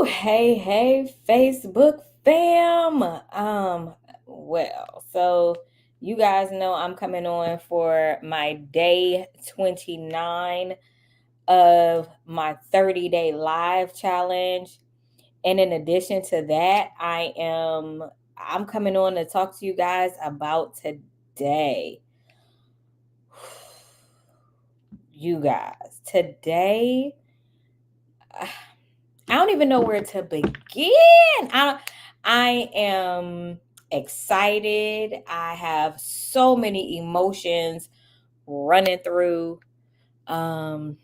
Hey, Facebook fam. So you guys know I'm coming on for my day 29 of my 30-day live challenge. And in addition to that, I'm coming on to talk to you guys about today. You guys, today I don't even know where to begin. I am excited. I have so many emotions running through. Um,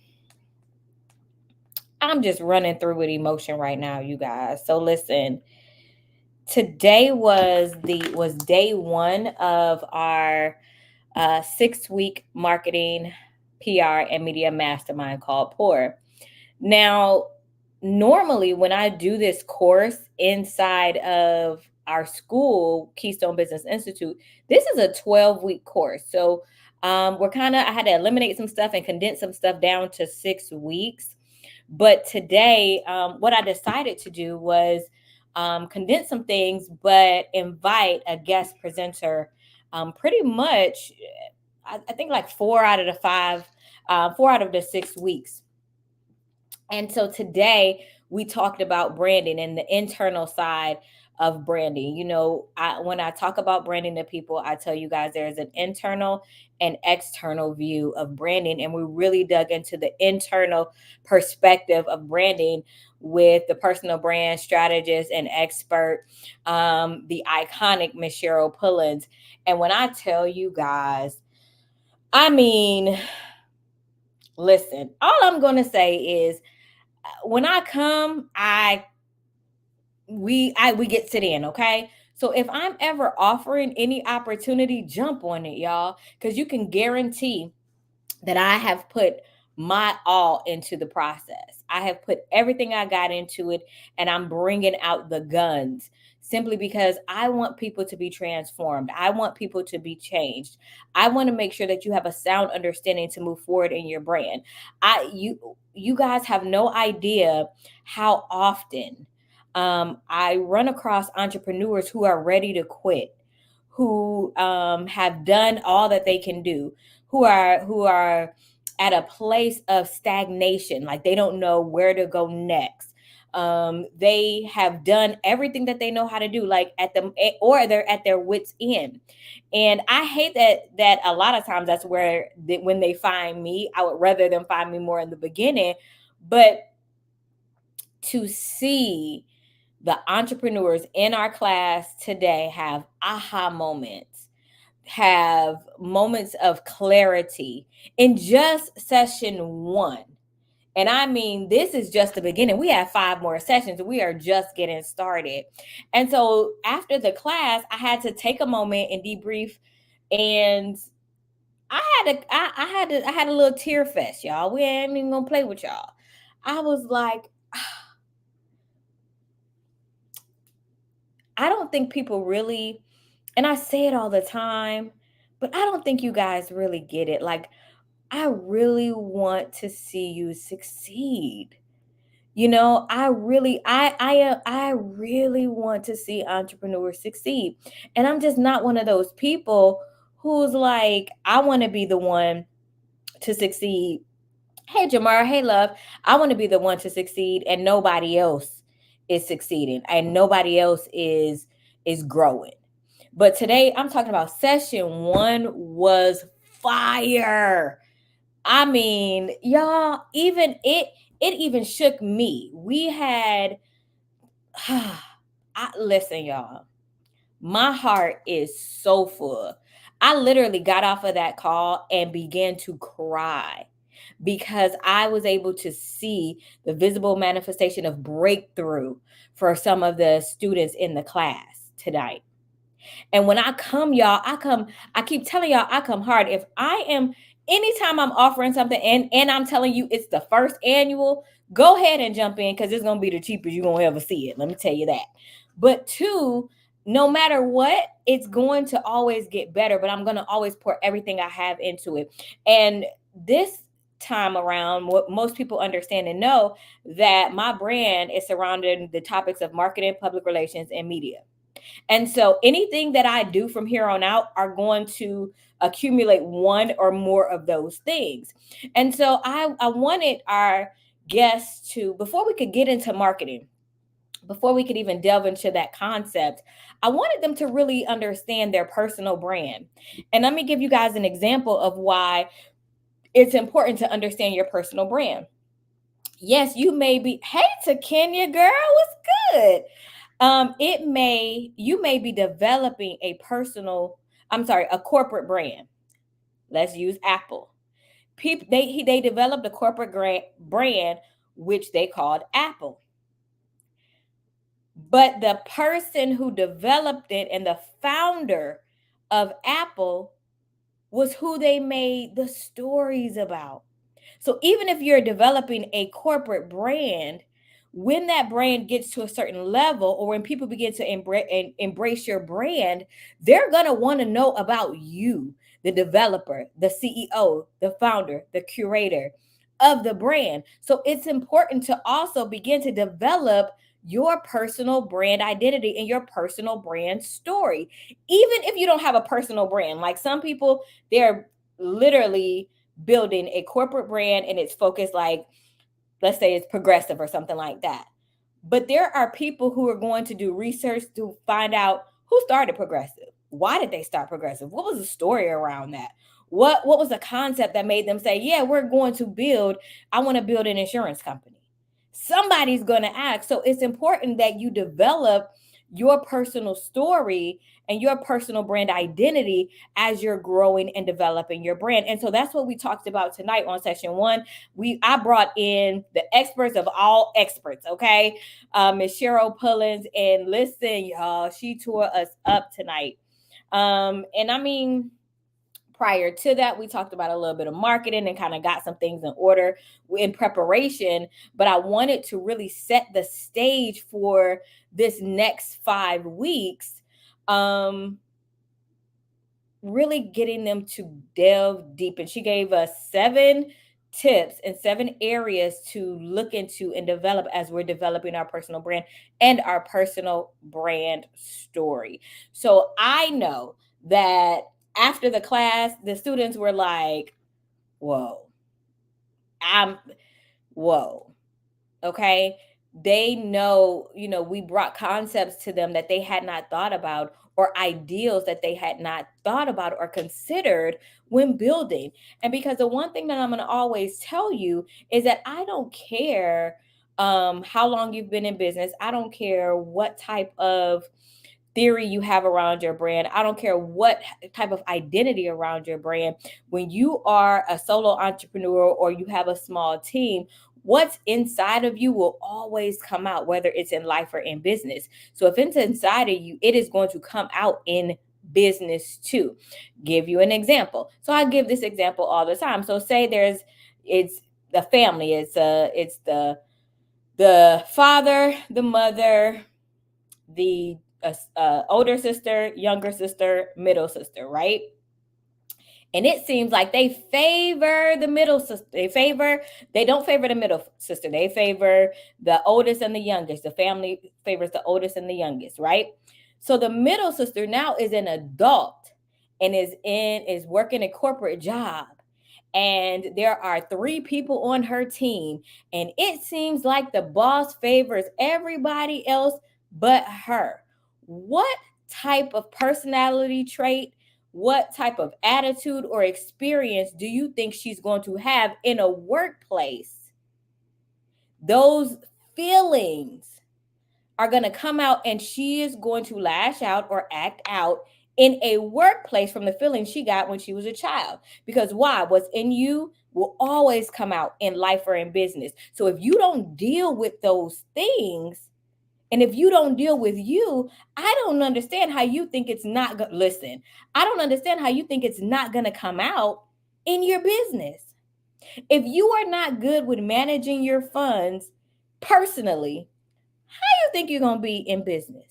I'm just running through with emotion right now, you guys. So listen, today was day one of our 6-week marketing, PR, and media mastermind called Pour. Now, normally when I do this course inside of our school, Keystone Business Institute, this is a 12-week course. So I had to eliminate some stuff and condense some stuff down to 6 weeks. But today, what I decided to do was condense some things, but invite a guest presenter pretty much, I think like 4 out of the 6 weeks. And so today we talked about branding and the internal side of branding. You know, when I talk about branding to people, I tell you guys there's an internal and external view of branding. And we really dug into the internal perspective of branding with the personal brand strategist and expert, the iconic Miss Cheryl Pullins. And when I tell you guys, I mean, listen, all I'm going to say is when I come, we get sit in, okay? So if I'm ever offering any opportunity, jump on it, y'all, because you can guarantee that I have put my all into the process. I have put everything I got into it, and I'm bringing out the guns simply because I want people to be transformed. I want people to be changed. I want to make sure that you have a sound understanding to move forward in your brand. You guys have no idea how often I run across entrepreneurs who are ready to quit, who have done all that they can do, who are at a place of stagnation, like they don't know where to go next. They have done everything that they know how to do, or they're at their wits' end. And I hate that a lot of times that's where when they find me, I would rather them find me more in the beginning. But to see the entrepreneurs in our class today have aha moments, have moments of clarity in just session one. And I mean, this is just the beginning. We have 5 more sessions. We are just getting started. And so after the class, I had to take a moment and debrief. And I had a little tear fest, y'all. We ain't even gonna play with y'all. I was like, I don't think people really, and I say it all the time, but I don't think you guys really get it. Like, I really want to see you succeed. You know, I really want to see entrepreneurs succeed. And I'm just not one of those people who's like, I want to be the one to succeed. Hey Jamar, hey love, I want to be the one to succeed and nobody else is succeeding and nobody else is growing. But today I'm talking about session 1 was fire. I mean, y'all, it even shook me. We had listen, y'all. My heart is so full. I literally got off of that call and began to cry because I was able to see the visible manifestation of breakthrough for some of the students in the class tonight. And when I come, y'all, I keep telling y'all, I come hard. Anytime I'm offering something and I'm telling you it's the first annual, go ahead and jump in because it's going to be the cheapest you're going to ever see it. Let me tell you that. But 2, no matter what, it's going to always get better, but I'm going to always pour everything I have into it. And this time around, what most people understand and know, that my brand is surrounding the topics of marketing, public relations, and media. And so anything that I do from here on out are going to accumulate one or more of those things. And so I wanted our guests to, before we could get into marketing, before we could even delve into that concept, I wanted them to really understand their personal brand. And let me give you guys an example of why it's important to understand your personal brand. Yes, you may be, hey to Kenya, girl, what's good? You may be developing a corporate brand. Let's use Apple. People, they developed a corporate brand, which they called Apple. But the person who developed it and the founder of Apple was who they made the stories about. So even if you're developing a corporate brand, when that brand gets to a certain level, or when people begin to embrace your brand, they're going to want to know about you, the developer, the CEO, the founder, the curator of the brand. So it's important to also begin to develop your personal brand identity and your personal brand story. Even if you don't have a personal brand, like some people, they're literally building a corporate brand and it's focused, like, let's say it's progressive or something like that. But there are people who are going to do research to find out who started progressive. Why did they start progressive? What was the story around that? What was the concept that made them say, yeah, I want to build an insurance company? Somebody's going to ask. So it's important that you develop your personal story and your personal brand identity as you're growing and developing your brand. And so that's what we talked about tonight on session one. I brought in the experts of all experts, okay? Miss Cheryl Pullins, and listen, y'all, she tore us up tonight. And I mean, prior to that, we talked about a little bit of marketing and kind of got some things in order in preparation. But I wanted to really set the stage for this next 5 weeks, really getting them to delve deep. And she gave us 7 tips and 7 areas to look into and develop as we're developing our personal brand and our personal brand story. So I know that after the class, the students were like, whoa, whoa. Okay. They know, we brought concepts to them that they had not thought about, or ideals that they had not thought about or considered when building. And because the one thing that I'm going to always tell you is that I don't care how long you've been in business. I don't care what type of theory you have around your brand. I don't care what type of identity around your brand. When you are a solo entrepreneur or you have a small team, what's inside of you will always come out, whether it's in life or in business. So if it's inside of you, it is going to come out in business too. Give you an example. So I give this example all the time. So say it's the family. It's the father, the mother, the older sister, younger sister, middle sister, right? And it seems like they favor the middle sister. They don't favor the middle sister. They favor the oldest and the youngest. The family favors the oldest and the youngest, right? So the middle sister now is an adult and is working a corporate job. And there are 3 people on her team. And it seems like the boss favors everybody else but her. What type of personality trait, what type of attitude or experience do you think she's going to have in a workplace? Those feelings are going to come out, and she is going to lash out or act out in a workplace from the feeling she got when she was a child. Because why? What's in you will always come out in life or in business. So if you don't deal with those things, and if you don't deal with you, I don't understand how you think it's not listen. I don't understand how you think it's not going to come out in your business. If you are not good with managing your funds personally, how do you think you're going to be in business?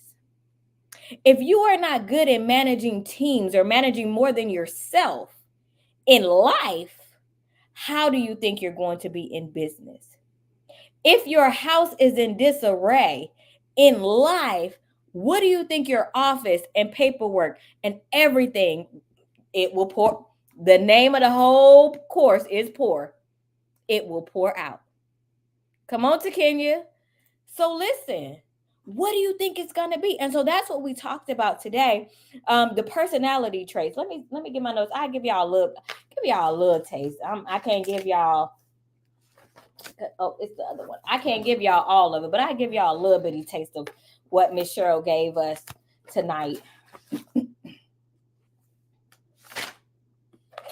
If you are not good at managing teams or managing more than yourself in life, how do you think you're going to be in business? If your house is in disarray in life, what do you think your office and paperwork and everything, it will pour? The name of the whole course is pour. It will pour out. Come on to Kenya. So listen, what do you think it's gonna be? And so that's what we talked about today. The personality traits. Let me get my notes. I give y'all a little taste. I can't give y'all. Oh, it's the other one. I can't give y'all all of it, but I give y'all a little bitty taste of what Miss Cheryl gave us tonight.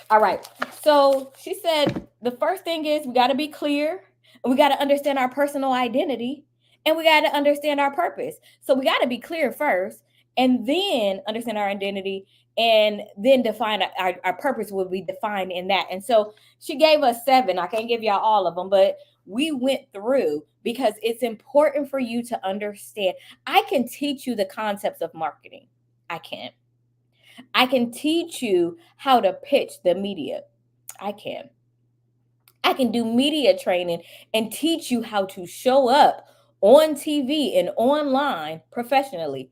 All right. So she said the first thing is we got to be clear, and we got to understand our personal identity, and we got to understand our purpose. So we got to be clear first, and then understand our identity, and then define our purpose will be defined in that. And so she gave us 7. I can't give y'all all of them, but we went through because it's important for you to understand. I can teach you the concepts of marketing. I can teach you how to pitch the media. I can. I can do media training and teach you how to show up on TV and online professionally.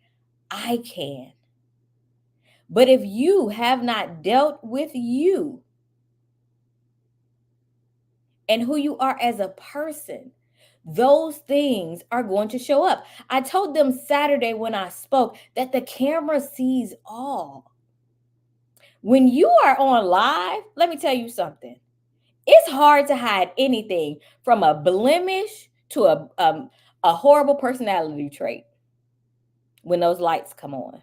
I can. But if you have not dealt with you and who you are as a person, those things are going to show up. I told them Saturday when I spoke that the camera sees all. When you are on live, let me tell you something. It's hard to hide anything from a blemish to a horrible personality trait when those lights come on.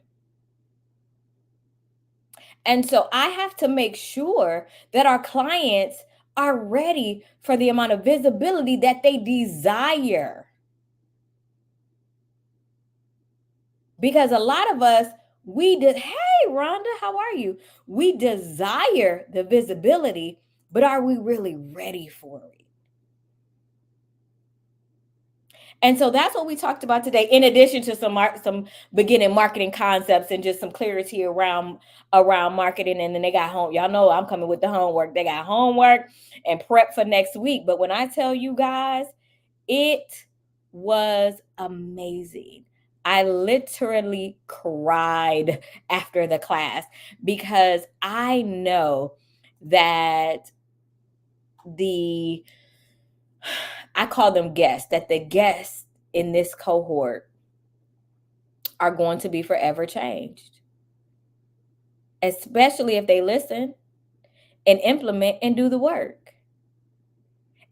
And so I have to make sure that our clients are ready for the amount of visibility that they desire. Because a lot of us, hey, Rhonda, how are you? We desire the visibility, but are we really ready for it? And so that's what we talked about today, in addition to some beginning marketing concepts and just some clarity around marketing. And then they got home. Y'all know I'm coming with the homework. They got homework and prep for next week. But when I tell you guys, it was amazing. I literally cried after the class because I know that I call them guests, that the guests in this cohort are going to be forever changed, especially if they listen and implement and do the work.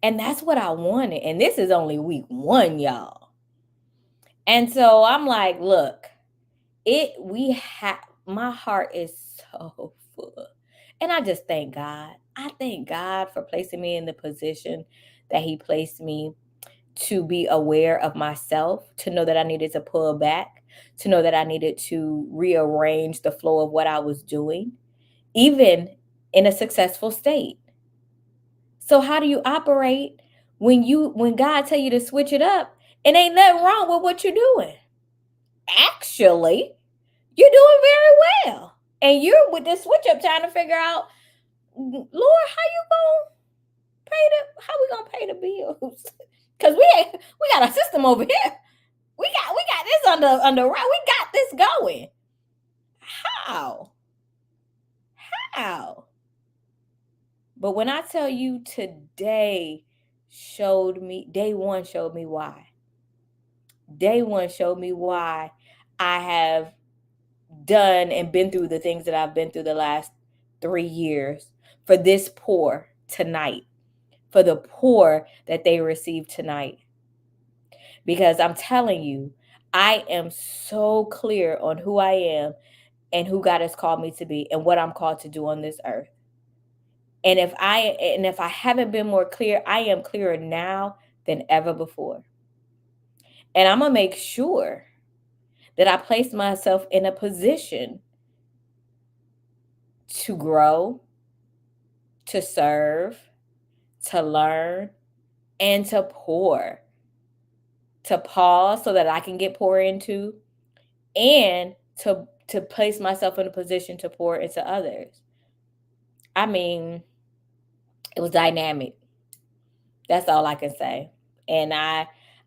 And that's what I wanted. And this is only week 1, y'all. And so I'm like, look, my heart is so full. And I just thank God. I thank God for placing me in the position that he placed me, to be aware of myself, to know that I needed to pull back, to know that I needed to rearrange the flow of what I was doing, even in a successful state. So how do you operate when God tell you to switch it up? And ain't nothing wrong with what you're doing. Actually, you're doing very well. And you're with this switch up trying to figure out, Lord, how we gonna pay the bills? Because we got a system over here. We got this under right. We got this going. How? But when I tell you today day one showed me why. Day one showed me why I have done and been through the things that I've been through the last 3 years for this pour tonight, for the pour that they received tonight. Because I'm telling you, I am so clear on who I am and who God has called me to be and what I'm called to do on this earth. And if I haven't been more clear, I am clearer now than ever before. And I'm going to make sure that I place myself in a position to grow, to serve, to learn, and to pour. To pause so that I can get poured into, and to place myself in a position to pour into others. I mean, It was dynamic. That's all I can say. And I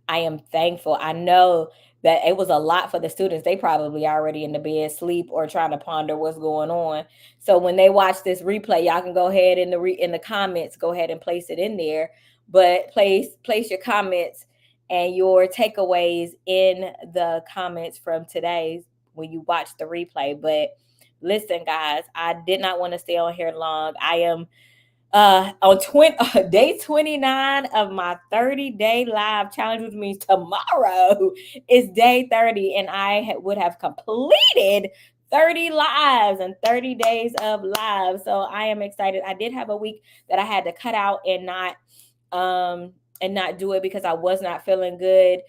am thankful. I know that it was a lot for the students. They probably already in the bed, sleep, or trying to ponder what's going on. So when they watch this replay, y'all can go ahead in the comments, go ahead and place it in there. But place your comments and your takeaways in the comments from today's when you watch the replay. But listen, guys, I did not want to stay on here long. I am on day 29 of my 30-day live challenge, which means tomorrow is day 30, and I would have completed 30 lives and 30 days of live. So I am excited. I did have a week that I had to cut out and not do it because I was not feeling good,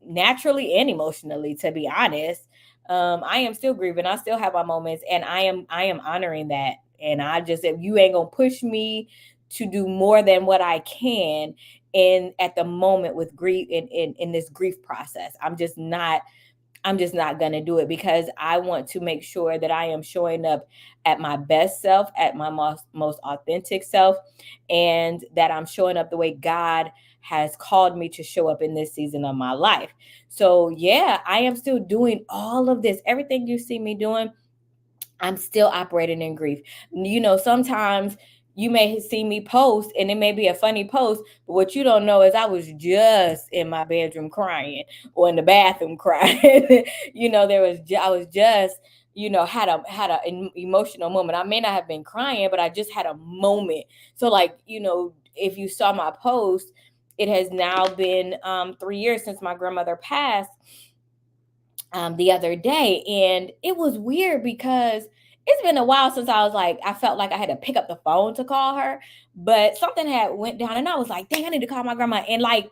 naturally and emotionally, to be honest. I am still grieving. I still have my moments, and I am honoring that. And I just, if you ain't gonna push me to do more than what I can in at the moment with grief in this grief process, I'm just not going to do it, because I want to make sure that I am showing up at my best self, at my most authentic self, and that I'm showing up the way God has called me to show up in this season of my life. So, yeah, I am still doing all of this. Everything you see me doing, I'm still operating in grief. Sometimes you may see me post and it may be a funny post, but what you don't know is I was just in my bedroom crying, or in the bathroom crying. I was just, had an emotional moment. I may not have been crying, but I just had a moment. So, like, if you saw my post, it has now been 3 years since my grandmother passed, the other day. And it was weird because it's been a while since I felt like I had to pick up the phone to call her, but something had went down and I was like, dang, I need to call my grandma. And like,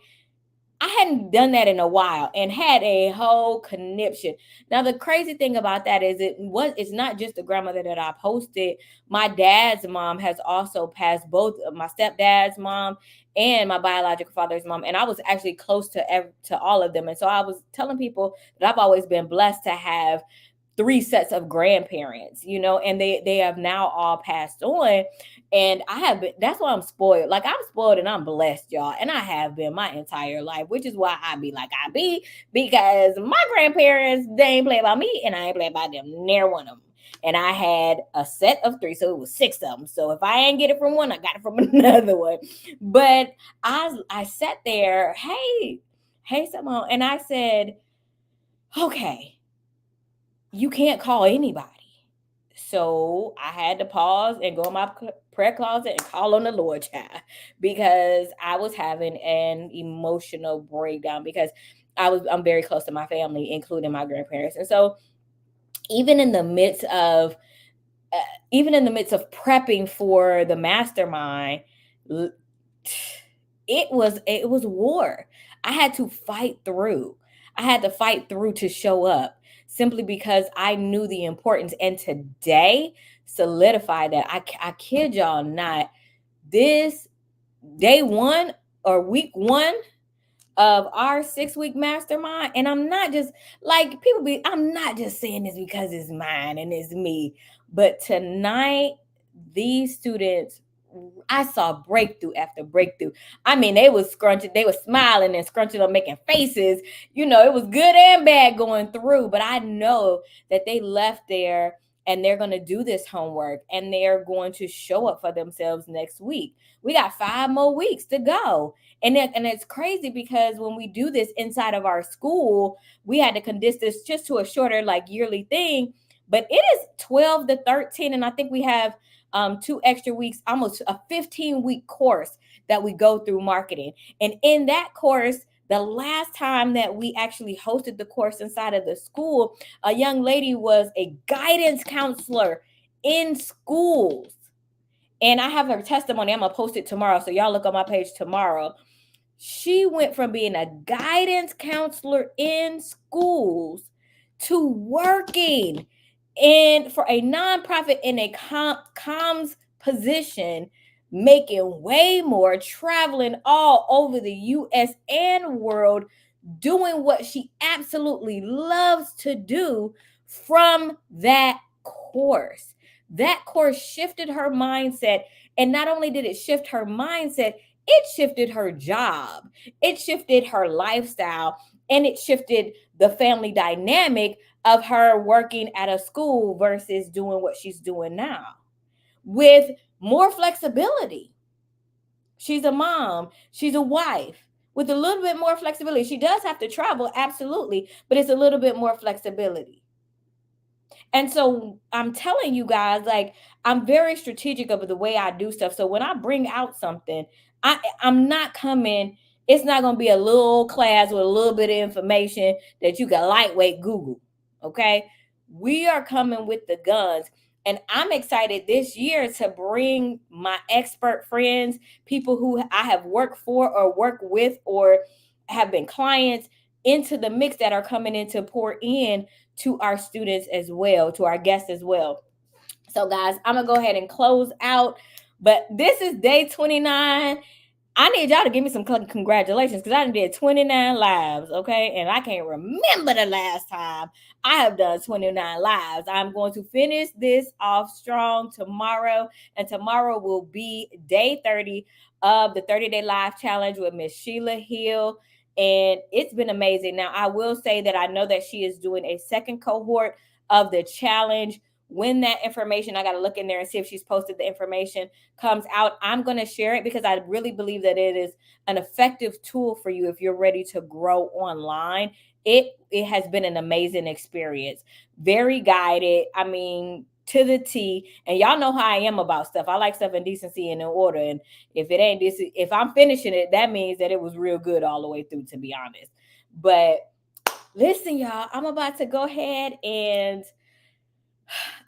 I hadn't done that in a while and had a whole conniption. Now, the crazy thing about that is it's not just the grandmother that I posted. My dad's mom has also passed, both of my stepdad's mom and my biological father's mom. And I was actually close to all of them. And so I was telling people that I've always been blessed to have three sets of grandparents, and they have now all passed on. And I have been, that's why I'm spoiled. Like, I'm spoiled and I'm blessed, y'all. And I have been my entire life, which is why I be like I be, because my grandparents, they ain't play about me and I ain't play about them, near one of them. And I had a set of three, so it was six of them. So if I ain't get it from one, I got it from another one. But I sat there, hey, Simone, and I said, okay, you can't call anybody. So I had to pause and go in my prayer closet and call on the Lord, child, because I was having an emotional breakdown, because I'm very close to my family, including my grandparents. And so even in the midst of uh, prepping for the mastermind, it was war. I had to fight through. I had to fight through to show up, simply because I knew the importance. And today solidified that. I kid y'all not. This day one, or week one of our 6-week mastermind, and I'm not just, like, I'm not just saying this because it's mine and it's me, but tonight these students, I saw breakthrough after breakthrough. I mean, they was scrunching, they were smiling and scrunching up, making faces. It was good and bad going through, but I know that they left there and they're going to do this homework and they're going to show up for themselves next week. We got 5 more weeks to go. And it's crazy, because when we do this inside of our school, we had to condense this just to a shorter, like, yearly thing. But it is 12 to 13, and I think we have 2 extra weeks, almost a 15-week course that we go through marketing. And in that course, the last time that we actually hosted the course inside of the school, a young lady was a guidance counselor in schools. And I have her testimony. I'm going to post it tomorrow, so y'all look on my page tomorrow. She went from being a guidance counselor in schools to working for a nonprofit in a comms position, making way more, traveling all over the US and world, doing what she absolutely loves to do from that course. That course shifted her mindset. And not only did it shift her mindset, it shifted her job, it shifted her lifestyle, and it shifted the family dynamic of her working at a school versus doing what she's doing now with more flexibility. She's a mom, she's a wife with a little bit more flexibility. She does have to travel, absolutely, but it's a little bit more flexibility. And so I'm telling you guys, like, I'm very strategic of the way I do stuff. So when I bring out something, I'm not coming, it's not going to be a little class with a little bit of information that you can lightweight Google. Okay. We are coming with the guns. And I'm excited this year to bring my expert friends, people who I have worked for or worked with or have been clients, into the mix that are coming in to pour in to our students as well, to our guests as well. So, guys, I'm going to go ahead and close out. But this is day 29. I need y'all to give me some congratulations because I did 29 lives, okay? And I can't remember the last time I have done 29 lives. I'm going to finish this off strong tomorrow, and tomorrow will be day 30 of the 30-day live challenge with Miss Sheila Hill. And it's been amazing. Now, I will say that I know that she is doing a second cohort of the challenge. When that information, I got to look in there and see if she's posted the information, comes out, I'm going to share it because I really believe that it is an effective tool for you if you're ready to grow online. It has been an amazing experience. Very guided. I mean, to the T. And y'all know how I am about stuff. I like stuff in decency and in order. And if it ain't this, if I'm finishing it, that means that it was real good all the way through, to be honest. But listen, y'all, I'm about to go ahead and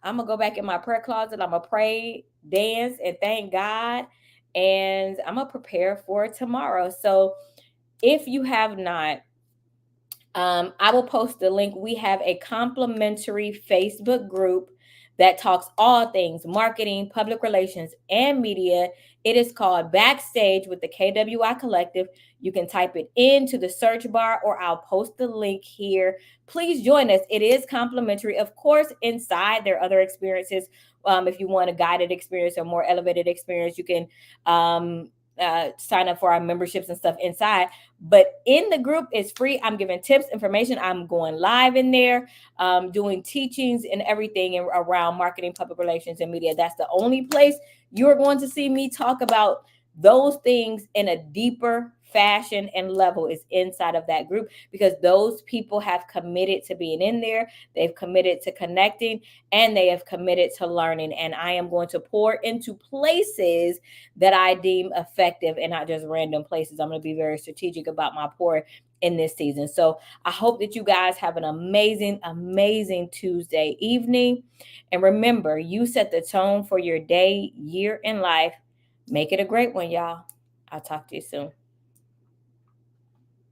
I'm going to go back in my prayer closet. I'm going to pray, dance, and thank God. And I'm going to prepare for tomorrow. So if you have not, I will post the link. We have a complimentary Facebook group that talks all things marketing, public relations, and media. It is called Backstage with the KWI Collective. You can type it into the search bar or I'll post the link here. Please join us. It is complimentary. Of course, inside there are other experiences. If you want a guided experience or more elevated experience, you can sign up for our memberships and stuff inside. But in the group, it's free. I'm giving tips, information. I'm going live in there, doing teachings and everything around marketing, public relations, and media. That's the only place you're going to see me talk about those things in a deeper fashion and level, is inside of that group, because those people have committed to being in there. They've committed to connecting, and they have committed to learning. And I am going to pour into places that I deem effective and not just random places. I'm going to be very strategic about my pour in this season. So I hope that you guys have an amazing, amazing Tuesday evening. And remember, you set the tone for your day, year, and life. Make it a great one, y'all. I'll talk to you soon.